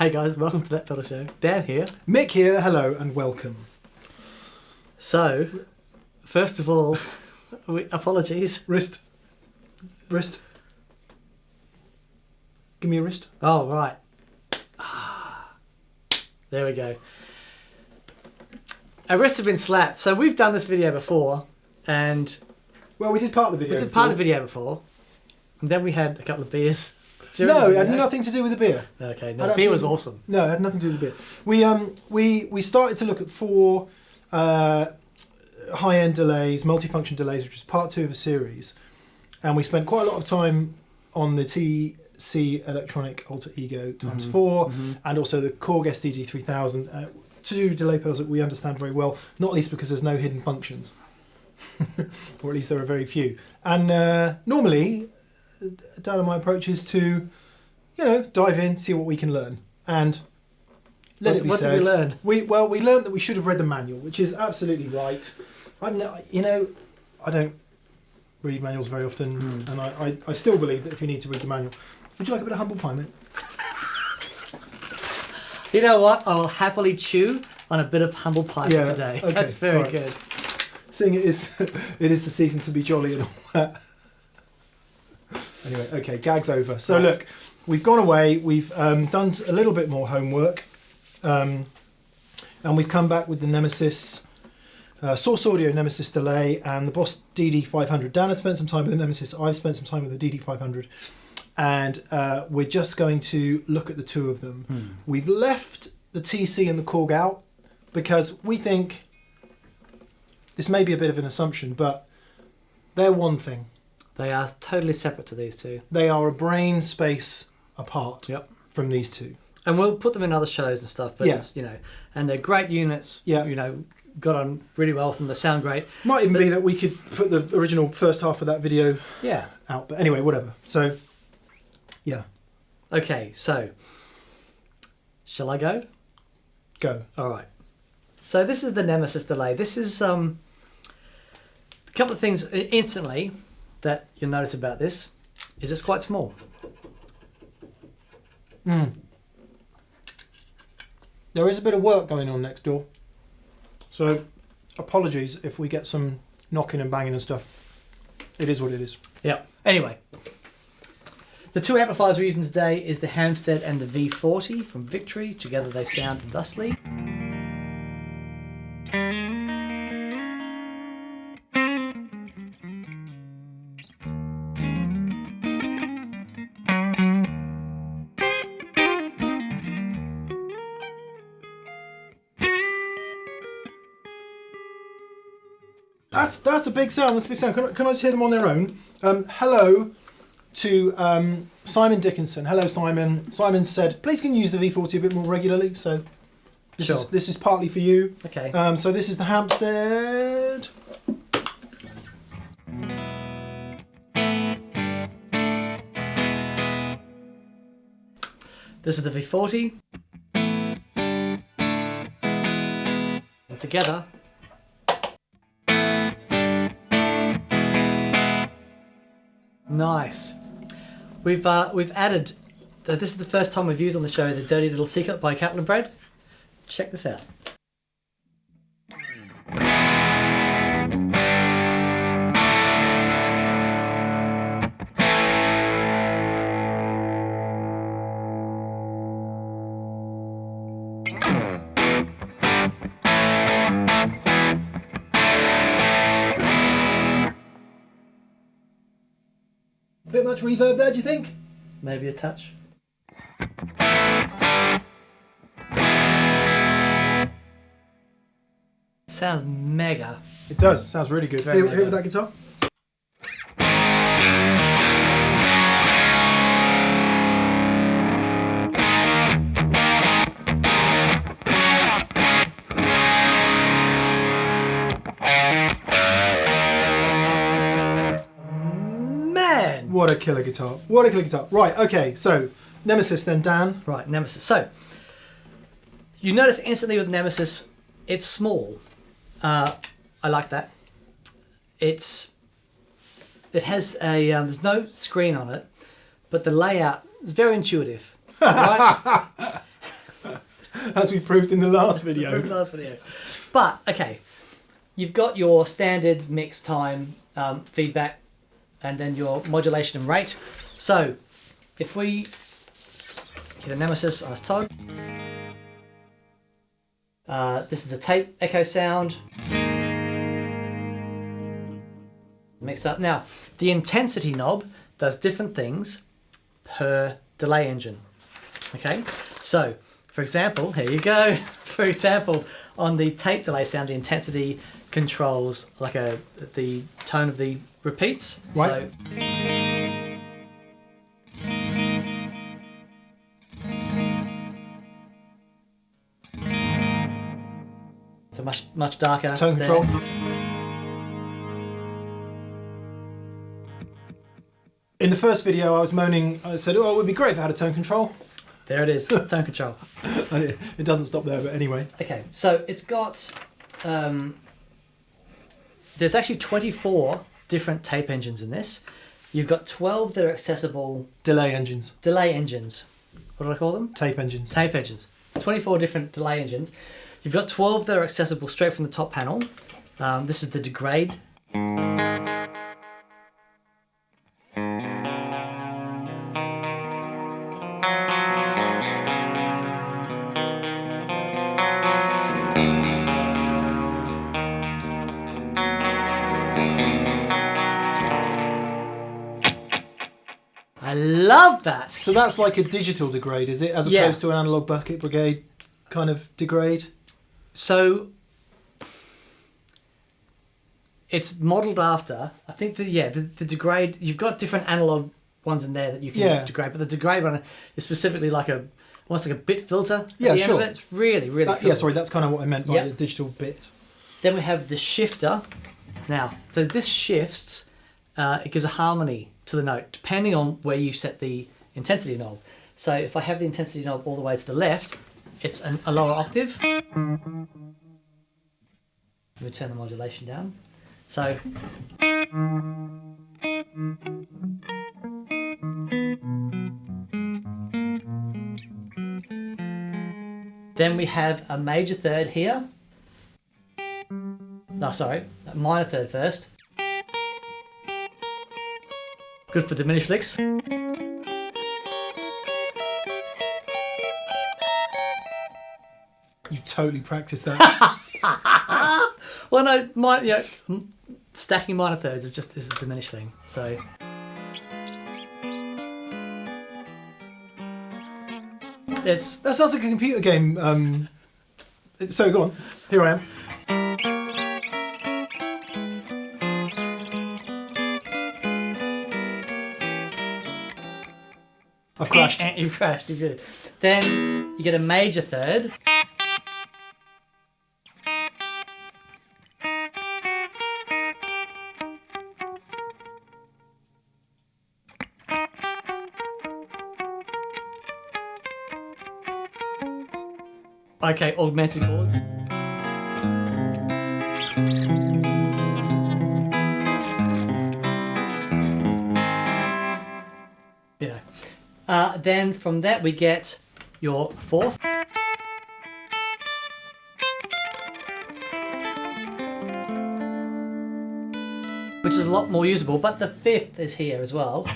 Hey guys, welcome to That Pedal Show. Dan here. Mick here, hello and welcome. So, first of all, apologies. Wrist. Give me a wrist. Oh, right. There we go. Our wrists have been slapped. So we've done this video before, and... Well, we did part of the video We did part of the video before, and then we had a couple of beers. No, it had nothing to do with the beer. Okay, no, the beer was awesome. No, it had nothing to do with the beer. We started to look at 4 high-end delays, multifunction delays, which was part 2 of a series, and we spent quite a lot of time on the TC Electronic Alter Ego x4, and also the Korg DD-500, 2 delay pedals that we understand very well, not least because there's no hidden functions, or at least there are very few. And normally, Dan and my approach is to, dive in, see what we can learn, and let it be said. What did we learn? We learned that we should have read the manual, which is absolutely right. I don't read manuals very often, and I still believe that if you need to read the manual, would you like a bit of humble pie, mate? You know what? I will happily chew on a bit of humble pie today. Okay, that's very good. Seeing it is the season to be jolly and all that. Anyway, okay, gag's over. So look, we've gone away. We've done a little bit more homework, and we've come back with the Nemesis, Source Audio Nemesis Delay, and the Boss DD-500. Dan has spent some time with the Nemesis. I've spent some time with the DD-500. And we're just going to look at the 2 of them. We've left the TC and the Korg out because we think, this may be a bit of an assumption, but they're one thing. They are totally separate to these 2. They are a brain space apart from these 2. And we'll put them in other shows and stuff, but it's, and they're great units, got on really well from them, they sound great. Might even be that we could put the original first half of that video out, but anyway, whatever. So... yeah. Okay, so shall I go? Go. All right. So this is the Nemesis Delay. This is a couple of things instantly that you'll notice about this is it's quite small. There is a bit of work going on next door. So apologies if we get some knocking and banging and stuff. It is what it is. Yeah. Anyway. The 2 amplifiers we're using today is the Hampstead and the V40 from Victory. Together they sound thusly. That's a big sound. That's a big sound. Can I just hear them on their own? Hello to Simon Dickinson. Hello, Simon. Simon said, please can you use the V40 a bit more regularly? So this is partly for you. Okay. So this is the Hampstead. This is the V40. And together. Nice. We've added, this is the first time we've used on the show, the Dirty Little Secret by Catalinbread. Check this out. Bit much reverb there, do you think? Maybe a touch. Sounds mega. It does. It sounds really good. Here with that guitar. What a killer guitar. What a killer guitar. Right, okay, so Nemesis then, Dan. Right, Nemesis. So, you notice instantly with Nemesis, it's small. I like that. It has a, there's no screen on it, but the layout is very intuitive. Right? as we proved in the last video. But okay, you've got your standard mix time, feedback, and then your modulation and rate. So if we get a Nemesis on its tog, this is the tape echo sound. Mix up. Now, the intensity knob does different things per delay engine. Okay, so for example, here you go. For example, on the tape delay sound, the intensity controls like the tone of the repeats. Right. So much darker. Tone control. In the first video, I was moaning. I said, "Oh, it would be great if I had a tone control." There it is, tone control. And it doesn't stop there, but anyway. Okay, so it's got. There's actually 24 different tape engines in this. You've got 12 that are accessible. Delay engines. Delay engines. What do I call them? Tape engines. Tape engines. 24 different delay engines. You've got 12 that are accessible straight from the top panel. This is the degrade. I love that. So that's like a digital degrade, is it? As opposed to an analog bucket brigade kind of degrade? So it's modelled after, I think the degrade, you've got different analog ones in there that you can degrade, but the degrade one is specifically like almost like a bit filter at the end of it. It's really, really cool. Yeah, sorry, that's kind of what I meant by the digital bit. Then we have the shifter. Now, so this shifts, it gives a harmony to the note, depending on where you set the intensity knob. So if I have the intensity knob all the way to the left, it's a lower octave. Let me turn the modulation down. So then we have a major third here. No, sorry, a minor third first. Good for diminished licks. You totally practiced that. Well, no, stacking minor thirds is a diminished thing. So that sounds like a computer game. So go on. Here I am. I've crashed. You've crashed. You're good. Then you get a major third. Okay, augmented chords. Then from that we get your fourth. Which is a lot more usable, but the fifth is here as well.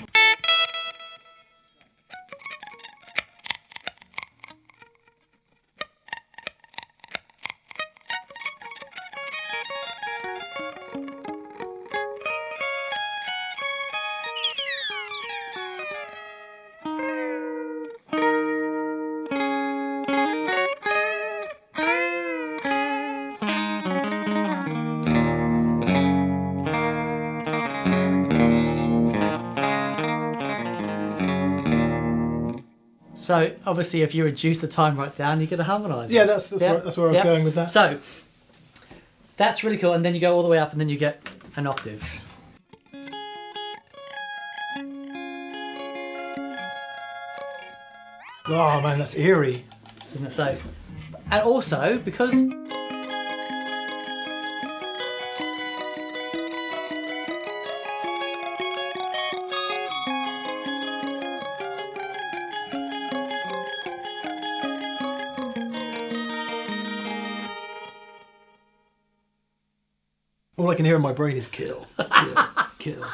So obviously, if you reduce the time right down, you get a harmonizer. Yeah, that's where I was going with that. So that's really cool, and then you go all the way up, and then you get an octave. Oh man, that's eerie. Isn't it? So, and also because. All I can hear in my brain is kill, kill, kill.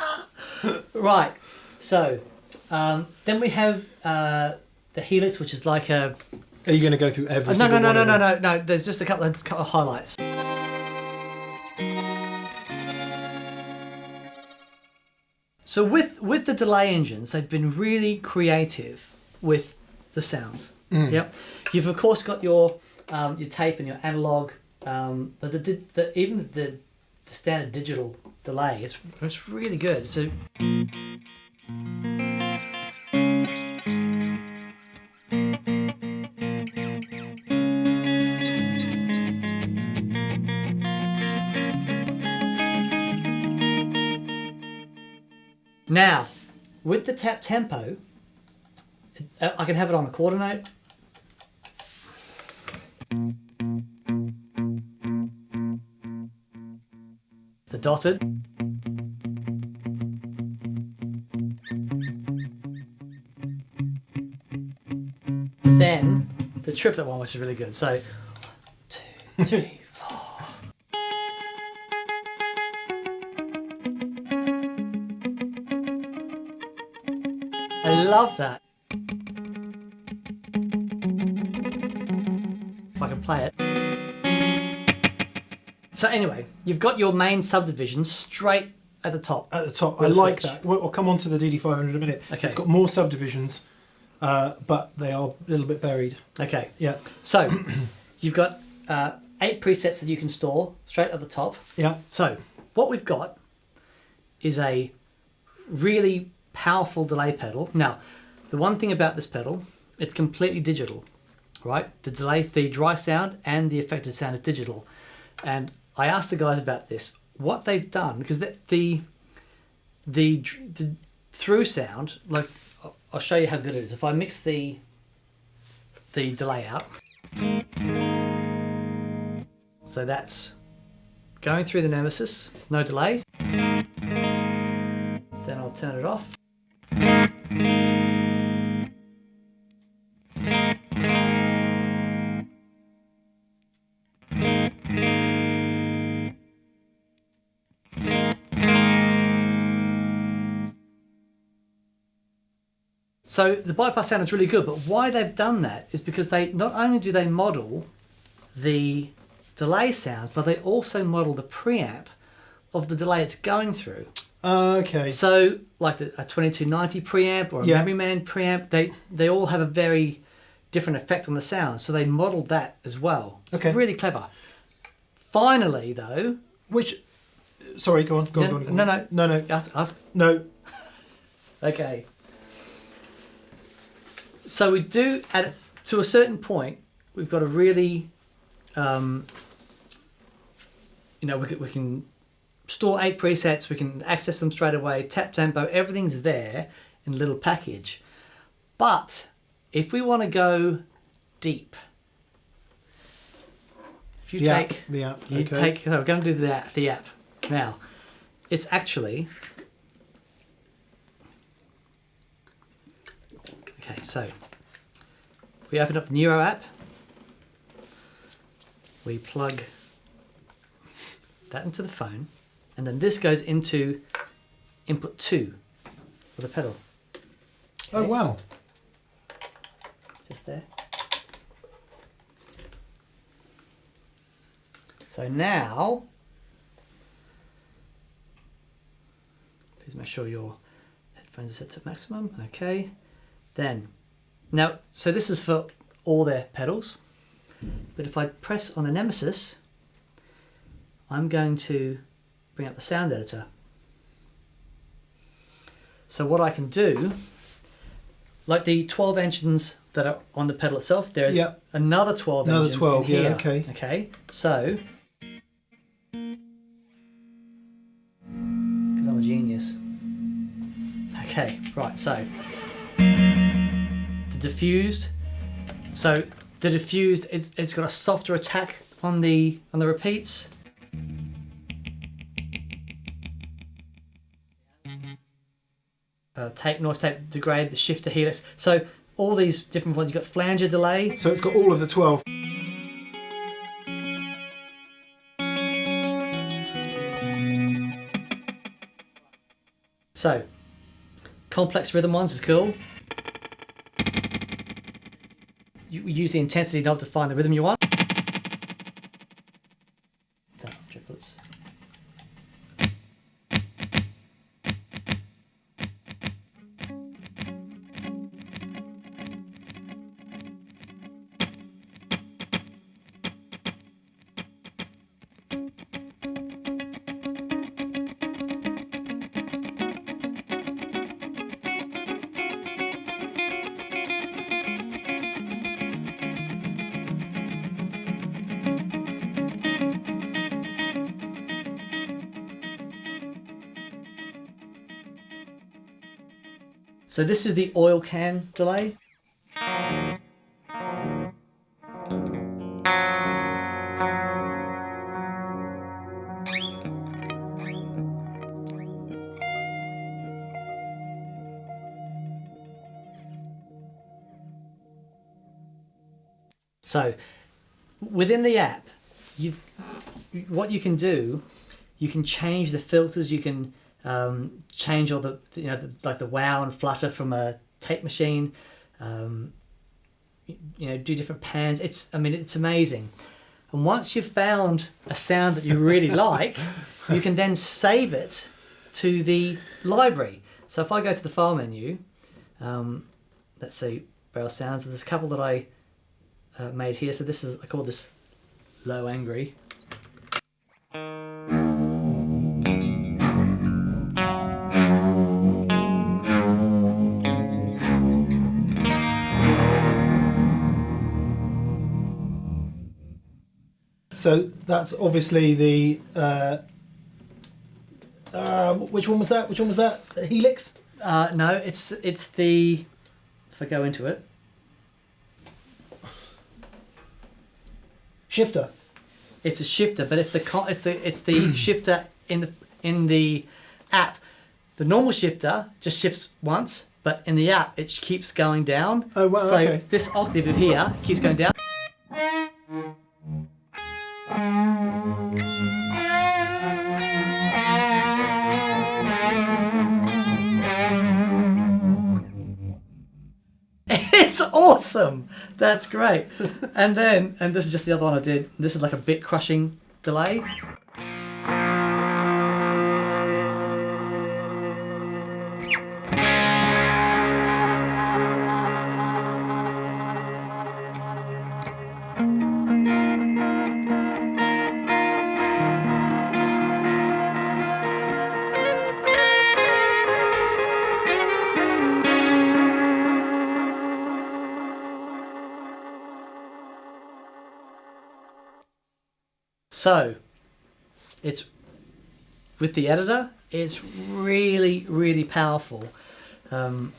Right. So then we have the Helix, which is like a. Are you going to go through every No, single no, one no, of no, them? no, no. There's just a couple of highlights. So with the delay engines, they've been really creative with the sounds. Yep. You've of course got your tape and your analog, but even the standard digital delay it's really good. So. Now, with the tap tempo, I can have it on a quarter note. The dotted. Then the triplet one, which is really good. So, 1, 2, 3, 4. I love that. If I can play it. So anyway, you've got your main subdivisions straight at the top. At the top, I like that. I'll come on to the DD-500 in a minute. Okay. It's got more subdivisions, but they are a little bit buried. Okay. Yeah. So you've got 8 presets that you can store straight at the top. Yeah. So what we've got is a really powerful delay pedal. Now, the one thing about this pedal, it's completely digital, right? The delays, the dry sound and the affected sound is digital. And I asked the guys about this, what they've done, because the through sound, like I'll show you how good it is. If I mix the delay out, so that's going through the Nemesis, no delay. Then I'll turn it off. So the bypass sound is really good, but why they've done that is because they not only do they model the delay sounds, but they also model the preamp of the delay it's going through. Okay. So like a 2290 preamp or a Memory Man preamp, they all have a very different effect on the sound. So they modeled that as well. Okay. Really clever. Finally though. Sorry, go on. Go on. No. Ask. No. Okay. So we do, to a certain point, we've got a really, we can store 8 presets, we can access them straight away, tap tempo, everything's there in a little package. But if we want to go deep, if you take, the app, you take, we're going to do the app. Now, it's actually, okay, so we open up the Neuro app, we plug that into the phone, and then this goes into input 2 for the pedal. Okay. Oh wow. Just there. So now, please make sure your headphones are set to maximum. Okay. Then, now, so this is for all their pedals, but if I press on the Nemesis, I'm going to bring up the sound editor. So what I can do, like the 12 engines that are on the pedal itself, there's another 12 engines 12, in here. yeah, okay. Okay, so, because I'm a genius. Okay, right, so, the diffused, it's got a softer attack on the repeats. Noise tape degrade, the shifter helix. So all these different ones. You've got flanger delay. So it's got all of the 12. So, complex rhythm ones is cool. You use the intensity knob to find the rhythm you want. Triplets. So this is the oil can delay. So within the app, what you can do, you can change the filters, you can change all the, like the wow and flutter from a tape machine, do different pans. It's amazing. And once you've found a sound that you really like, you can then save it to the library. So if I go to the file menu, let's see, barrel sounds. There's a couple that I made here. So this is, I call this Low Angry. So that's obviously the which one was that? Which one was that? Helix? No, it's the, if I go into it, Shifter. it's a shifter, but it's the shifter in the app. The normal shifter just shifts once, but in the app it keeps going down. Oh wow! So Okay. this octave here keeps going down. It's awesome. That's great. And this is just the other one I did. This is like a bit crushing delay. So, it's with the editor, it's really, really powerful, and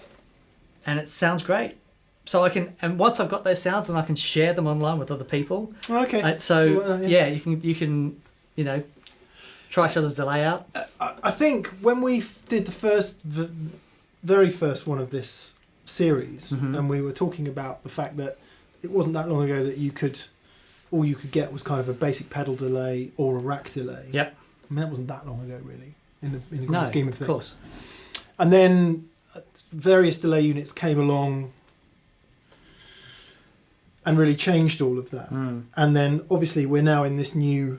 it sounds great. So I can, and once I've got those sounds, then I can share them online with other people. Okay. Yeah, you can try each other's delay out. I think when we did the very first one of this series, and we were talking about the fact that it wasn't that long ago that all you could get was kind of a basic pedal delay or a rack delay. Yep. I mean, that wasn't that long ago, really, in the grand scheme of things. Of course. And then various delay units came along and really changed all of that. And then obviously we're now in the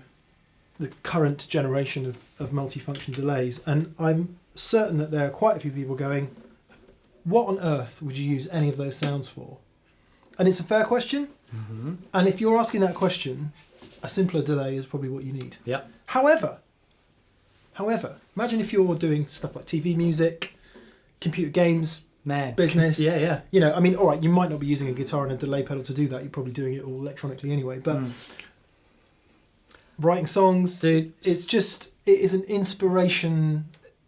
current generation of multifunction delays. And I'm certain that there are quite a few people going, what on earth would you use any of those sounds for? And it's a fair question. And if you're asking that question, a simpler delay is probably what you need. Yep. However, imagine if you're doing stuff like TV music, computer games, business. Yeah. I mean, all right, you might not be using a guitar and a delay pedal to do that. You're probably doing it all electronically anyway. But writing songs, dude, it is an inspiration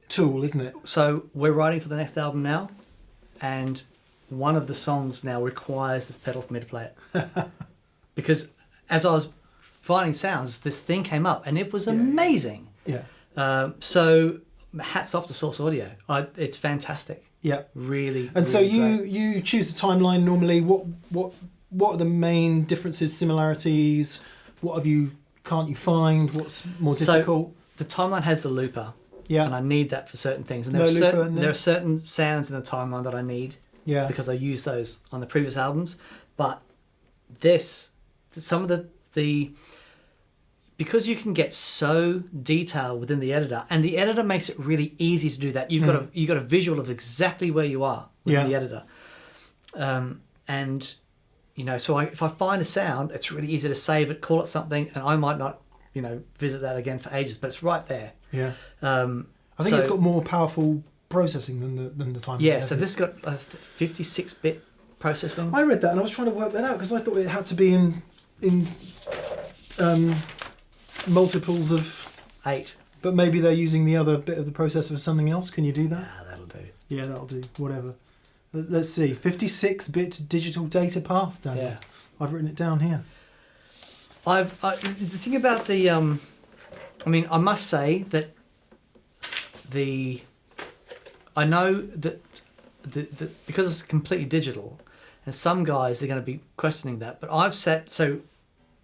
tool, isn't it? So we're writing for the next album now, and one of the songs now requires this pedal for me to play it. Because as I was finding sounds, this thing came up and it was amazing. Yeah. So hats off to Source Audio. It's fantastic. Yeah. Really. And so great. you choose the timeline normally. What are the main differences, similarities? What can't you find? What's more difficult? So the timeline has the looper. Yeah. And I need that for certain things. And No looper in there? there are certain sounds in the timeline that I need Yeah. because I use those on the previous albums. But some of the because you can get so detailed within the editor, and the editor makes it really easy to do that. You've got a visual of exactly where you are within the editor, and so if I find a sound, it's really easy to save it, call it something, and I might not visit that again for ages, but it's right there. Yeah. I think it's got more powerful processing than the time. Yeah. So this has got a 56-bit processing. I read that and I was trying to work that out because I thought it had to be in multiples of 8. But maybe they're using the other bit of the processor for something else. Can you do that? Ah, that'll do. Yeah, that'll do. Whatever. Let's see. 56-bit digital data path, Daniel. Yeah. I've written it down here. The thing about the, I must say that I know that because it's completely digital, and some guys they're going to be questioning that, but I've set so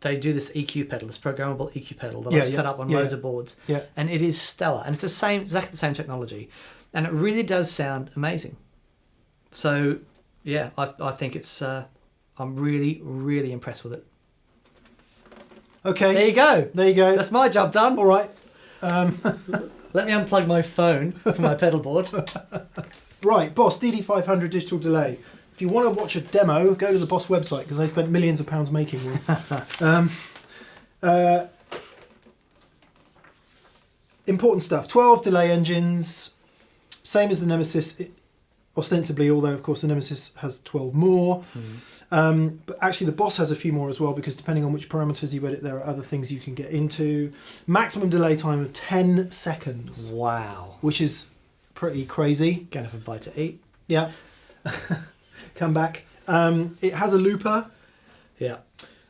they do this EQ pedal, this programmable EQ pedal that I've set up on loads of boards, and it is stellar, and it's exactly the same technology, and it really does sound amazing. So yeah, I think it's I'm really, really impressed with it. Okay. There you go. There you go. That's my job done. All right. Let me unplug my phone from my pedal board. Right, Boss DD-500 digital delay. If you want to watch a demo, go to the Boss website because they spent millions of pounds making one. Important stuff. 12 delay engines, same as the Nemesis, ostensibly, although of course the Nemesis has 12 more. But actually the Boss has a few more as well because depending on which parameters you edit, there are other things you can get into. Maximum delay time of 10 seconds. Wow. Which is pretty crazy. Gonna have a bite to eat. Yeah. Come back. It has a looper. Yeah.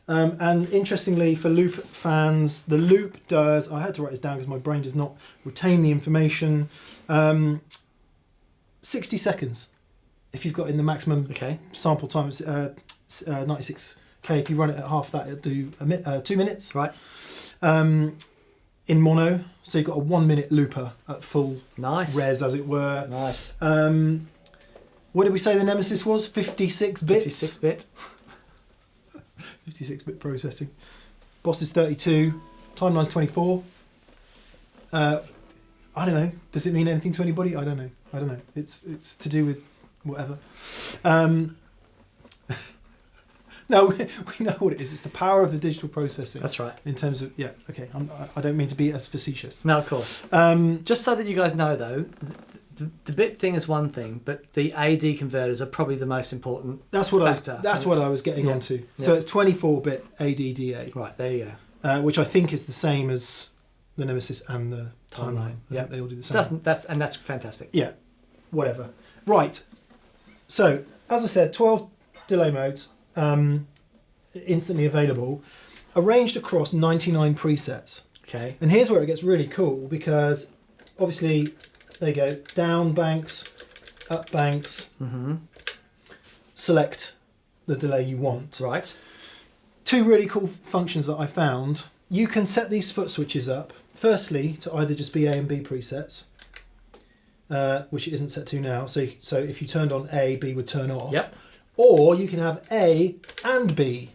And interestingly, for loop fans, the loop does, I had to write this down because my brain does not retain the information, 60 seconds. If you've got in the maximum sample time, 96k. If you run it at half that, it'll do 2 minutes. Right. In mono, so you've got a 1 minute looper at full res, as it were. Nice. What did we say the Nemesis was? 56 bits? 56-bit. 56-bit processing. Boss is 32. Timeline's 24. I don't know. Does it mean anything to anybody? I don't know. It's to do with whatever. No, we know what it is. It's the power of the digital processing. That's right. In terms of, I don't mean to be as facetious. No, of course. Just so that you guys know, though, the bit thing is one thing, but the AD converters are probably the most important factor. That's what I was getting onto. Yeah. So it's 24-bit ADDA. Right, there you go. Which I think is the same as the Nemesis and the Timeline. I think they all do the same. That's fantastic. Yeah, whatever. Right. So, as I said, 12 delay modes, instantly available, arranged across 99 presets. Okay. And here's where it gets really cool because, obviously, there you go, down banks, up banks, select the delay you want. Right. 2 really cool functions that I found. You can set these foot switches up, firstly, to either just be A and B presets, which it isn't set to now. So if you turned on A, B would turn off. Yep. Or you can have A and B.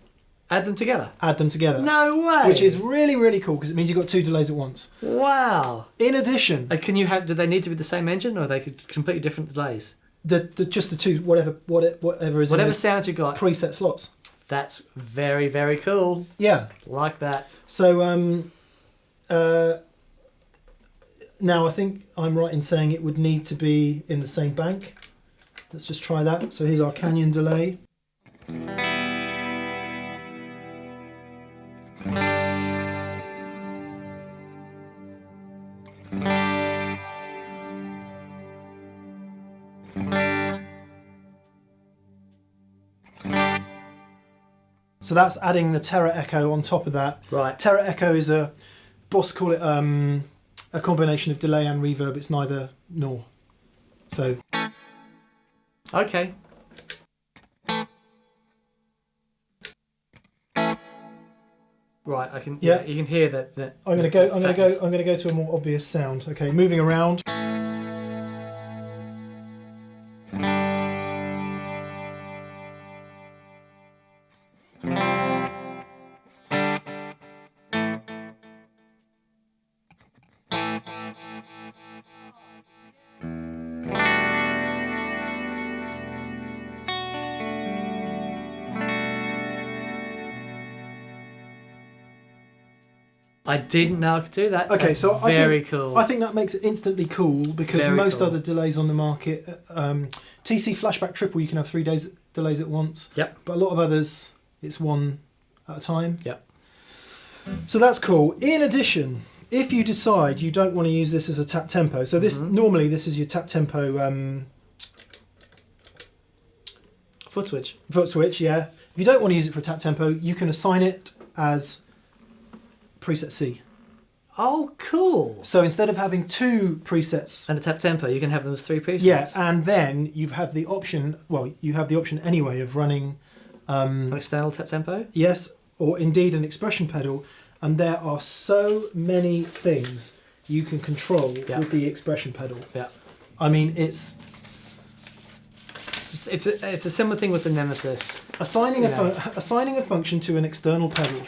Add them together? Add them together. No way! Which is really, really cool because it means you've got 2 delays at once. Wow! In addition... do they need to be the same engine or are they completely different delays? Just the 2, whatever is whatever in sounds you got. Preset slots. That's very, very cool. Yeah. Like that. So, now I think I'm right in saying it would need to be in the same bank. Let's just try that. So here's our Canyon delay. So that's adding the Terra Echo on top of that. Right. Terra Echo is Boss call it a combination of delay and reverb. It's neither nor. So. Okay. Right, I can. Yeah. You can hear that. I'm going to go to a more obvious sound. Okay, moving around. I didn't know I could do that. Okay, That's so very cool. I think that makes it instantly cool because Very most cool. other delays on the market, TC Flashback Triple, you can have 3 days delays at once. Yep. But a lot of others, it's one at a time. Yep. So that's cool. In addition, if you decide you don't want to use this as a tap tempo, so this normally this is your tap tempo Foot switch. foot switch, yeah. If you don't want to use it for a tap tempo, you can assign it as preset C. Oh, cool. So instead of having 2 presets, And a tap tempo, you can have them as 3 presets. yeah, and then you have the option. Well, you have the option anyway of running, An external tap tempo. yes, or indeed an expression pedal. And there are so many things you can control Yeah. with the expression pedal. Yeah. I mean, it's It's a similar thing with the Nemesis. assigning Yeah. assigning a function to an external pedal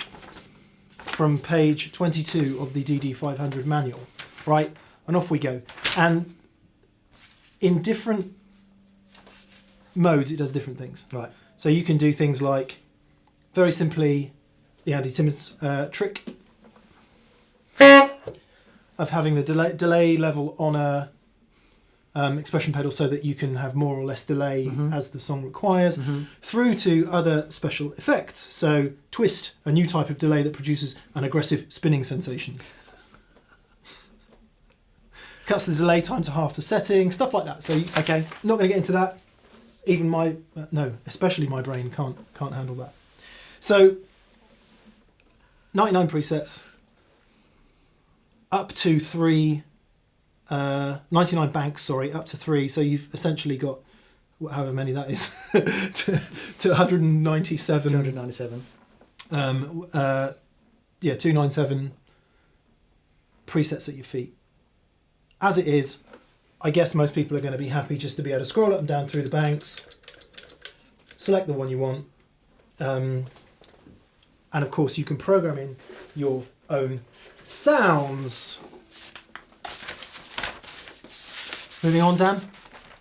from page 22 of the DD-500 manual, right? And off we go. And in different modes, it does different things. Right. So you can do things like, very simply, the Andy Simmons trick of having the delay level on a expression pedal so that you can have more or less delay as the song requires, through to other special effects. So twist, a new type of delay that produces an aggressive spinning sensation. Cuts the delay time to half the setting, stuff like that. So Okay. not going to get into that. Even especially my brain can't handle that. So 99 presets, up to 3. 99 banks, sorry, up to 3. So you've essentially got however many that is to 197. 297. 297 presets at your feet. As it is, I guess most people are going to be happy just to be able to scroll up and down through the banks, select the one you want, and of course you can program in your own sounds. Moving on, Dan.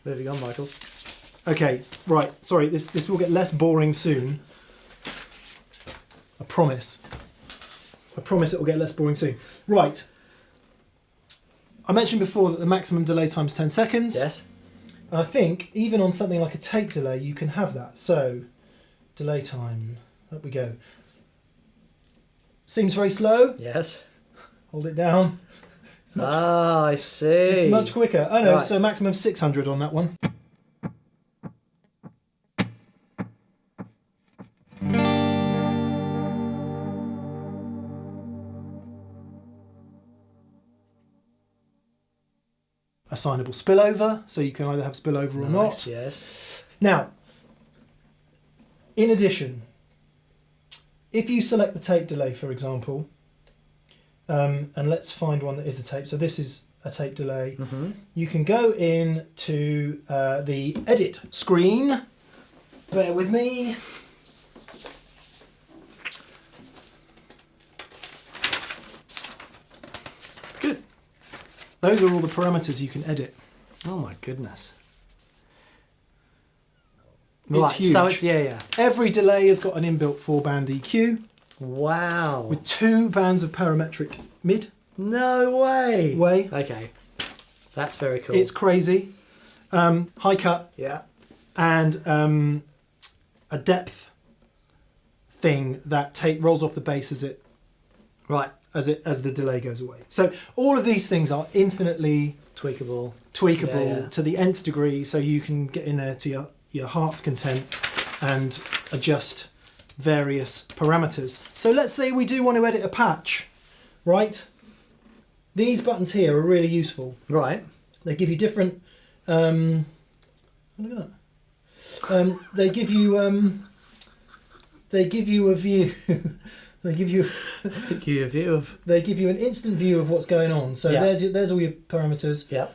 Moving on, Michael. Okay, right. Sorry, this will get less boring soon. I promise. I promise it will get less boring soon. Right. I mentioned before that the maximum delay time is 10 seconds. Yes. And I think even on something like a tape delay, you can have that. So, delay time. Up we go. Seems very slow. Yes. Hold it down. I see. It's much quicker. Oh no, Right. so maximum 600 on that one. Assignable spillover, so you can either have spillover or Nice, not. yes. Now, in addition, if you select the tape delay, for example, and let's find one that is a tape. So this is a tape delay. You can go in to the edit screen. Bear with me. Good. Those are all the parameters you can edit. Oh my goodness. It's Right, huge. so it's, yeah. Every delay has got an inbuilt 4-band EQ Wow. with 2 bands of parametric mid. No way. Way. Okay. That's very cool. It's crazy. High cut yeah. and a depth thing that rolls off the bass as Right. the delay goes away. So all of these things are infinitely Tweakable. tweakable Yeah. to the nth degree, so you can get in there to your heart's content and adjust various parameters. So let's say we do want to edit a patch, right? These buttons here are really useful. Right. They give you different. Look at that. They give you they give you a view. They give you They give you an instant view of what's going on. So there's all your parameters. Yeah.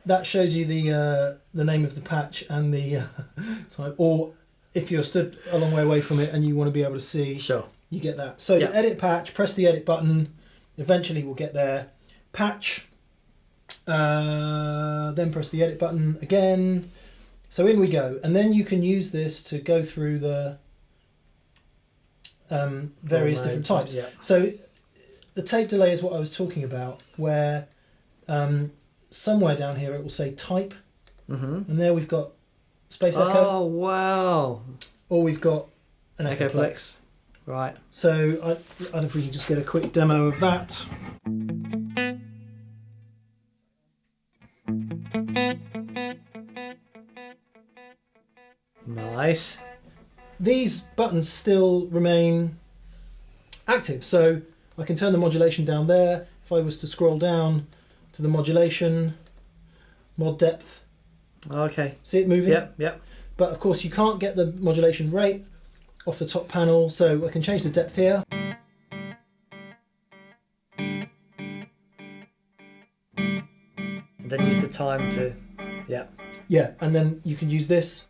That shows you the name of the patch and the type. Or if you're stood a long way away from it and you want to be able to see, sure, you get that. So the edit patch, press the edit button. Eventually we'll get there. Patch. Then press the edit button again. So in we go, and then you can use this to go through the various different types. Yeah. So the tape delay is what I was talking about, where somewhere down here it will say type, and there we've got space echo. Oh wow! Or we've got an echoplex. Right. So I'd if we can just get a quick demo of that. Nice. These buttons still remain active, so I can turn the modulation down there. If I was to scroll down to the modulation, mod depth, Okay. see it moving? Yep. But of course you can't get the modulation rate off the top panel, so I can change the depth here. And then use the time to, Yeah, and then you can use this.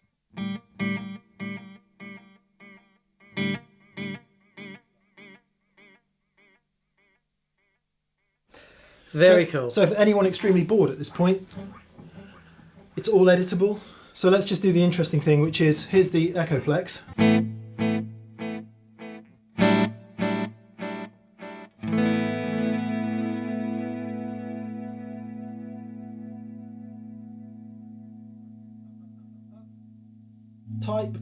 Very cool. So for anyone extremely bored at this point, it's all editable. So let's just do the interesting thing, which is, here's the echoplex. Type.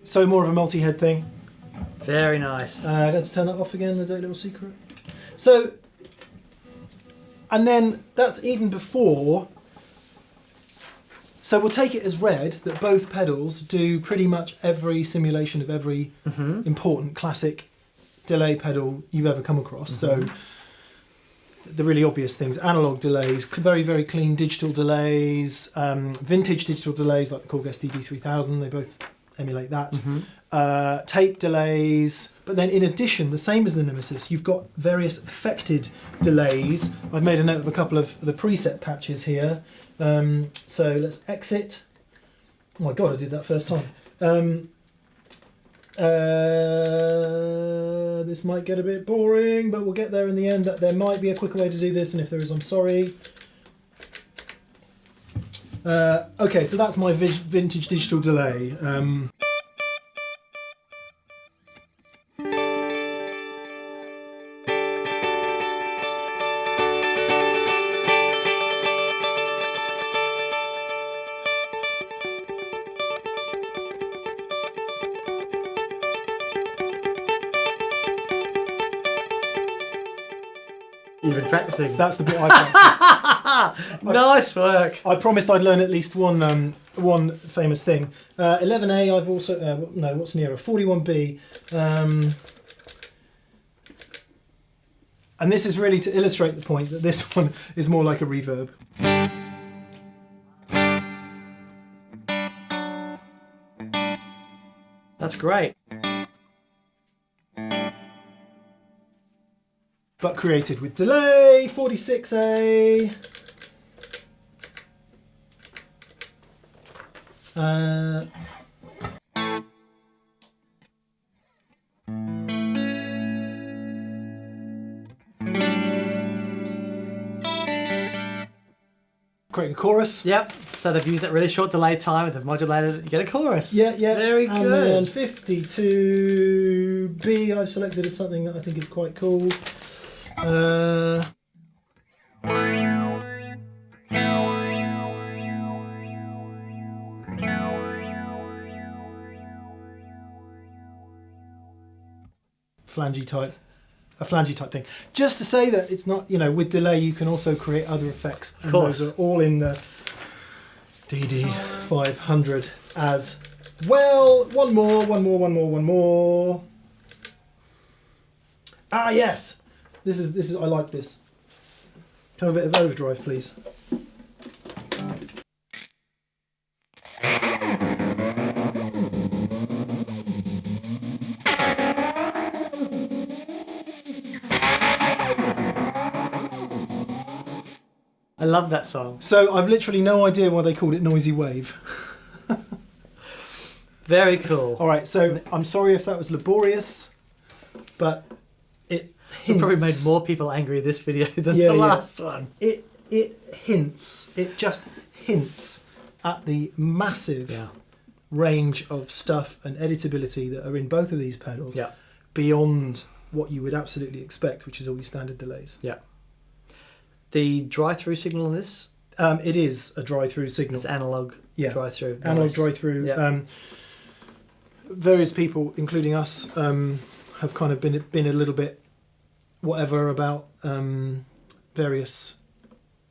So more of a multi-head thing. Very nice. Let's turn that off again, the dirty little secret. So, and then that's even before. So we'll take it as read that both pedals do pretty much every simulation of every important classic delay pedal you've ever come across. So the really obvious things: analog delays, very, very clean digital delays, vintage digital delays like the Korg DD-500, they both emulate that. Tape delays, but then in addition, the same as the Nemesis, you've got various affected delays. I've made a note of a couple of the preset patches here. So let's exit. Oh my god, I did that first time. This might get a bit boring, but we'll get there in the end. There might be a quicker way to do this, and if there is, I'm sorry. Okay, so that's my vintage digital delay. You've been practicing. That's the bit I practiced. Nice work. I promised I'd learn at least one famous thing. 11A, I've also, no, what's nearer? 41B. And this is really to illustrate the point that this one is more like a reverb. That's great. But created with delay. 46A. creating a chorus. Yep. So they've used that really short delay time and they've modulated it. You get a chorus. Yeah. Very and good. And then 52B I've selected as something that I think is quite cool. A flangey type thing. Just to say that it's not, with delay you can also create other effects. And those are all in the DD-500 as well. One more. Ah, yes. This is I like this. Have a bit of overdrive, please. I love that song. So I've literally no idea why they called it Noisy Wave. Very cool. All right, so I'm sorry if that was laborious, but it hints. Probably made more people angry this video than the last one. It just hints at the massive range of stuff and editability that are in both of these pedals beyond what you would absolutely expect, which is all your standard delays. Yeah. The drive-through signal on this? It is a drive-through signal. It's analog drive-through. Analog drive-through. Yeah. Various people, including us, have kind of been a little bit whatever about various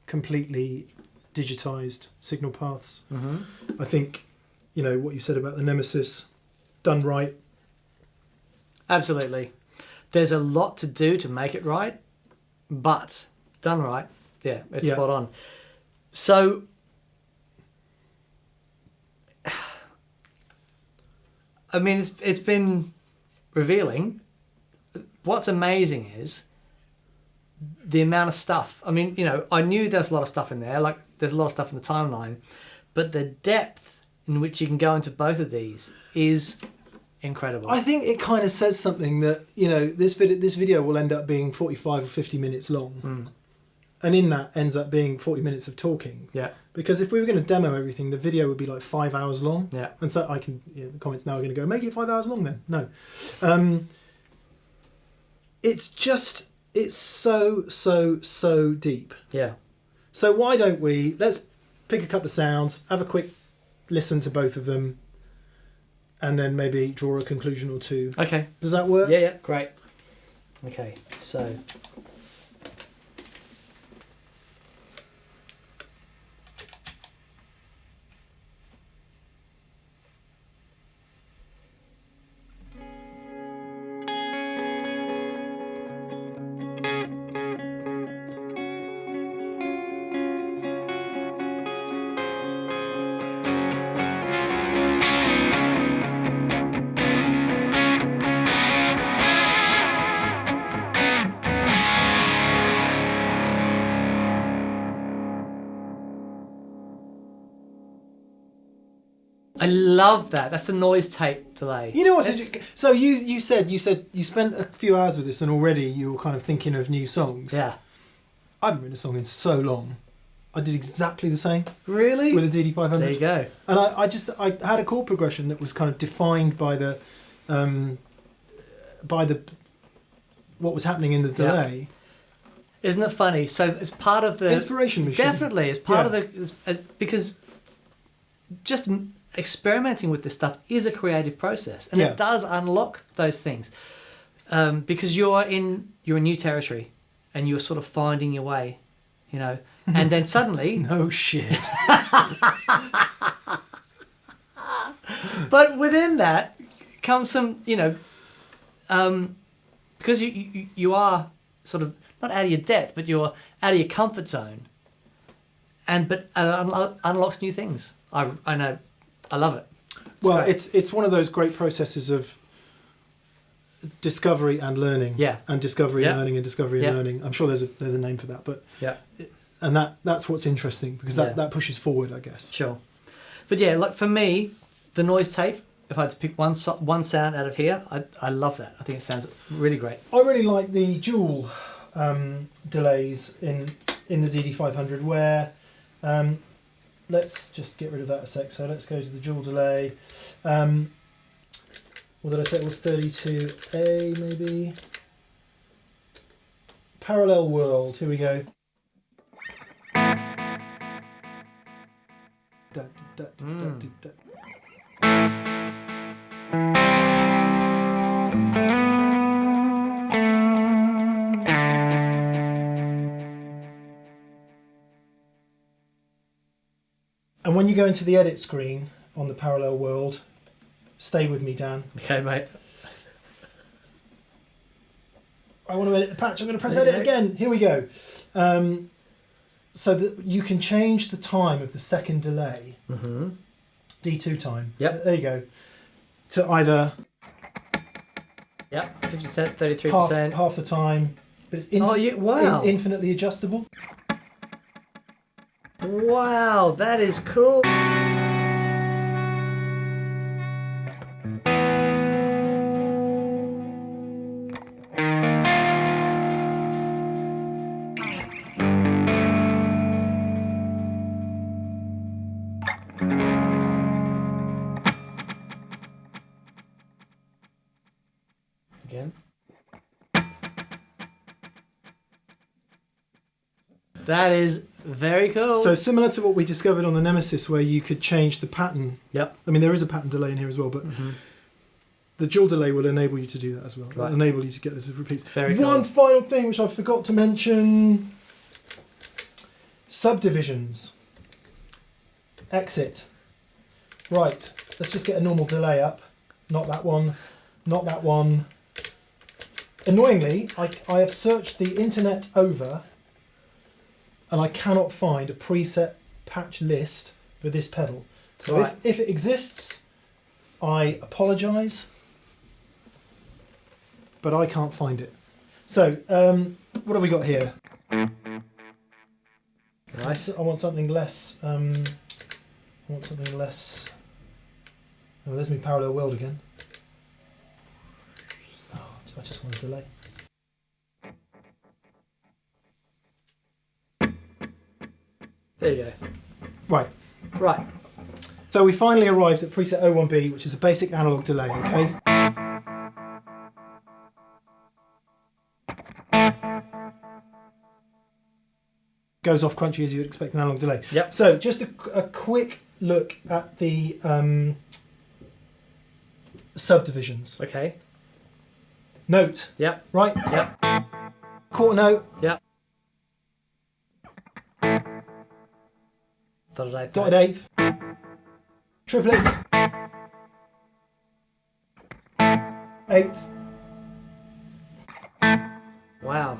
completely digitized signal paths. Mm-hmm. I think, what you said about the Nemesis, done right. Absolutely. There's a lot to do to make it right, but done right, it's spot on. So, I mean, it's been revealing. What's amazing is the amount of stuff. I mean, I knew there's a lot of stuff in there, like there's a lot of stuff in the timeline, but the depth in which you can go into both of these is incredible. I think it kind of says something that, this video will end up being 45 or 50 minutes long. Mm. And in that ends up being 40 minutes of talking. Yeah. Because if we were going to demo everything, the video would be like 5 hours long. Yeah. And so the comments now are going to go, make it 5 hours long then. No. It's so deep. Yeah. So why don't let's pick a couple of sounds, have a quick listen to both of them, and then maybe draw a conclusion or two. Okay. Does that work? Yeah, great. Okay, so... I love that. That's the noise tape delay. You know what's so you said you spent a few hours with this and already you were kind of thinking of new songs. Yeah. I haven't written a song in so long. I did exactly the same. Really? With the DD-500. There you go. And I had a chord progression that was kind of defined by the what was happening in the delay. Yeah. Isn't it funny? So it's part of the inspiration machine. Definitely, it's part of the because just experimenting with this stuff is a creative process, and it does unlock those things because you're in new territory and you're sort of finding your way, and then suddenly no shit. But within that comes some because you are sort of not out of your depth, but you're out of your comfort zone, and it unlocks new things. I know. I love it. It's one of those great processes of discovery and learning. Yeah. And discovery and learning and discovery and learning. I'm sure there's a name for that, but and that's what's interesting because that pushes forward, I guess. Sure. But like for me, the noise tape, if I had to pick one sound out of here, I love that. I think it sounds really great. I really like the dual delays in the DD-500 where Let's just get rid of that a sec. So let's go to the dual delay. What did I say? It was 32A maybe. Parallel world. Here we go. And when you go into the edit screen on the parallel world, stay with me, Dan. Okay, mate. I want to edit the patch. I'm going to press edit again. Here we go. So that you can change the time of the second delay, D2 time. Yep. There you go. To either 50%, 33%. half the time, but it's infinitely adjustable. Wow, that is cool. Again. That is very cool. So similar to what we discovered on the Nemesis, where you could change the pattern. Yep. I mean, there is a pattern delay in here as well, but the dual delay will enable you to do that as well. Right. It'll enable you to get those repeats. Very cool. One final thing which I forgot to mention. Subdivisions. Exit. Right. Let's just get a normal delay up. Not that one. Not that one. Annoyingly, I have searched the internet over and I cannot find a preset patch list for this pedal. So Right. if it exists, I apologise, but I can't find it. So what have we got here? Nice. I want something less. Oh, there's my parallel world again. Oh, I just want a delay. There you go. Right. Right. So we finally arrived at preset 01B, which is a basic analog delay, okay? Goes off crunchy as you would expect an analog delay. Yep. So just a quick look at the subdivisions. Okay. Note, Yep. right? Yep. Quarter note, Yep. Dotted eighth. dotted eighth, triplets, eighth. Wow.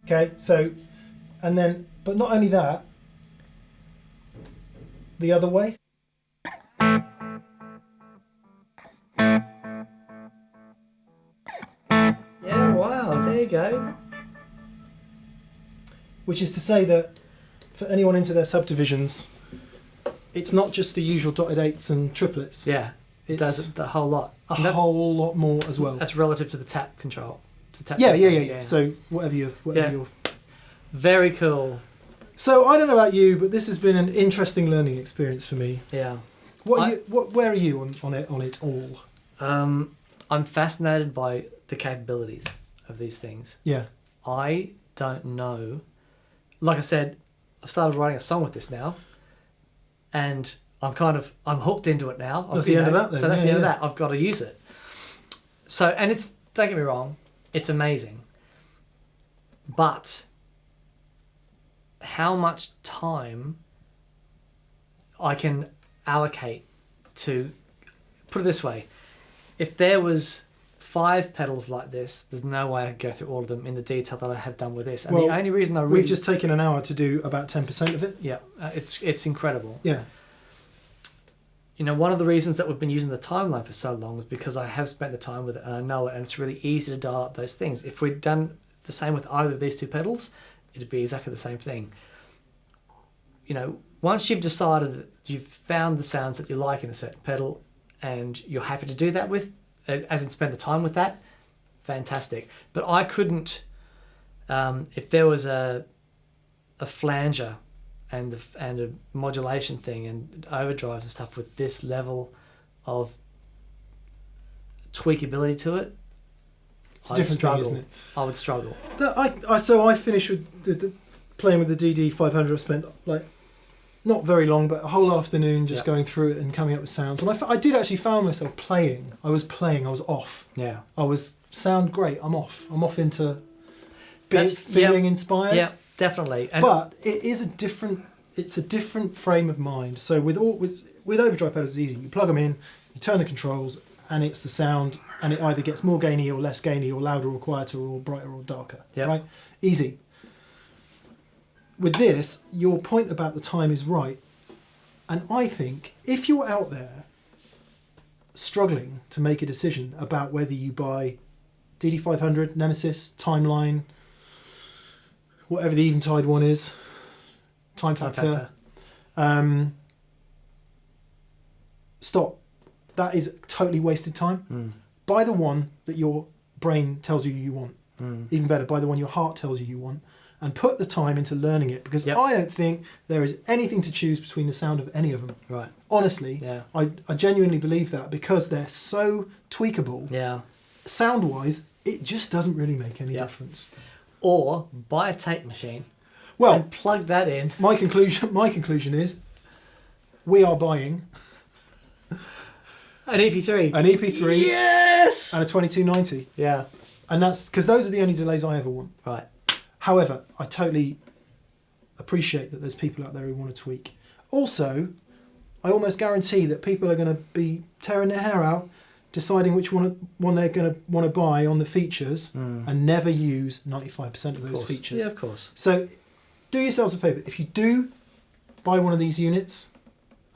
Okay, so, and then, but not only that, the other way. Yeah, wow, there you go. Which is to say that for anyone into their subdivisions, it's not just the usual dotted eighths and triplets. Yeah, it It's does the whole lot. a And that's- whole lot more as well. That's relative to the tap control. To tap Yeah. So whatever you're. Very cool. So I don't know about you, but this has been an interesting learning experience for me. Yeah. Where are you on it all? I'm fascinated by the capabilities of these things. Yeah. I don't know. Like I said, I've started writing a song with this now, and I'm hooked into it now. That's the end of that then. So that's the end of Yeah. that. I've got to use it. So, and it's, don't get me wrong, it's amazing. But how much time I can allocate to, put it this way, if there was 5 pedals like this, there's no way I could go through all of them in the detail that I have done with this. And the only reason we've just taken an hour to do about 10% of it. Yeah, it's incredible. Yeah. You know, one of the reasons that we've been using the timeline for so long is because I have spent the time with it and I know it, and it's really easy to dial up those things. If we'd done the same with either of these 2 pedals, it'd be exactly the same thing. You know, once you've decided that you've found the sounds that you like in a certain pedal and you're happy to do that with, as in spend the time with that, fantastic. But I couldn't, if there was a a flanger and a modulation thing and overdrives and stuff with this level of tweakability to it, It's a different thing, isn't it? I would struggle. So I finished with playing with the DD-500. I spent like not very long, but a whole afternoon just going through it and coming up with sounds. And I did actually find myself playing. I was off. Yeah. I was sound great. I'm off into feeling inspired. Yeah, definitely. But it is it's a different frame of mind. So with overdrive pedals, it's easy. You plug them in, you turn the controls, and it's the sound, and it either gets more gainy or less gainy, or louder or quieter, or brighter or darker. Yep. Right? Easy. With this, your point about the time is right. And I think if you're out there struggling to make a decision about whether you buy DD-500, Nemesis, Timeline, whatever the Eventide one is, Time Factor. Stop. That is totally wasted time. Buy the one that your brain tells you want. Even better, buy the one your heart tells you want. And put the time into learning it, because I don't think there is anything to choose between the sound of any of them. Right. Honestly, I genuinely believe that, because they're so tweakable. Yeah. Sound-wise, it just doesn't really make any difference. Or buy a tape machine. Well, and plug that in. My conclusion is, we are buying an EP3. An EP3. Yes. And a 2290. Yeah. And that's because those are the only delays I ever want. Right. However, I totally appreciate that there's people out there who want to tweak. Also, I almost guarantee that people are going to be tearing their hair out, deciding which one they're going to want to buy on the features, and never use 95% of those features. Yeah, of course. So do yourselves a favour. If you do buy one of these units,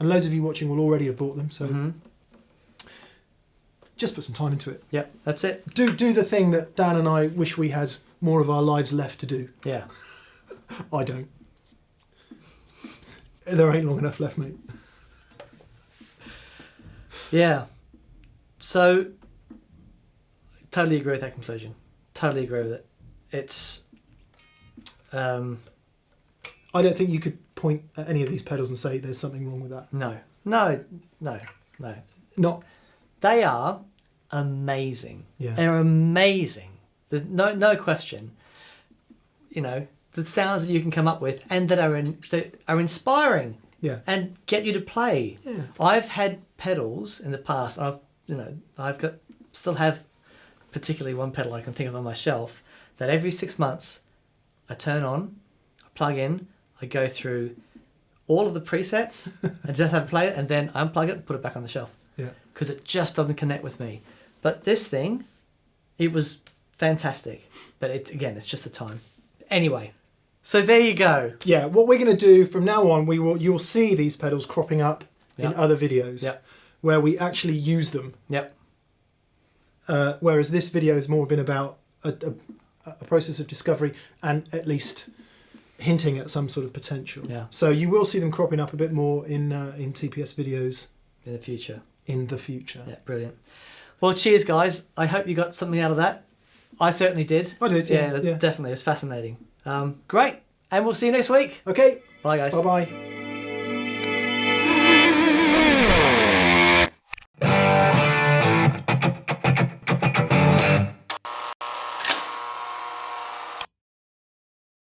and loads of you watching will already have bought them, so just put some time into it. Yep, that's it. Do the thing that Dan and I wish we had more of our lives left to do. Yeah. I don't. There ain't long enough left, mate. Yeah. So, totally agree with that conclusion. Totally agree with it. It's... I don't think you could point at any of these pedals and say there's something wrong with that. No. Not. They are amazing. Yeah. They're amazing. There's no question. You know, the sounds that you can come up with and that are inspiring. Yeah. And get you to play. Yeah. I've had pedals in the past. Still have particularly one pedal I can think of on my shelf that every 6 months I turn on, I plug in, I go through all of the presets and just have it play it, and then unplug it and put it back on the shelf. Yeah. Because it just doesn't connect with me. But this thing, it was fantastic. But it's just the time. Anyway, so there you go. Yeah, what we're going to do from now on, you'll see these pedals cropping up in other videos where we actually use them. Yep. Whereas this video has more been about a process of discovery and at least hinting at some sort of potential. Yeah. So you will see them cropping up a bit more in TPS videos in the future. Yeah, brilliant. Well, cheers, guys. I hope you got something out of that. I certainly did. I did. Yeah. Definitely. It's fascinating. Great. And we'll see you next week. Okay. Bye, guys. Bye-bye.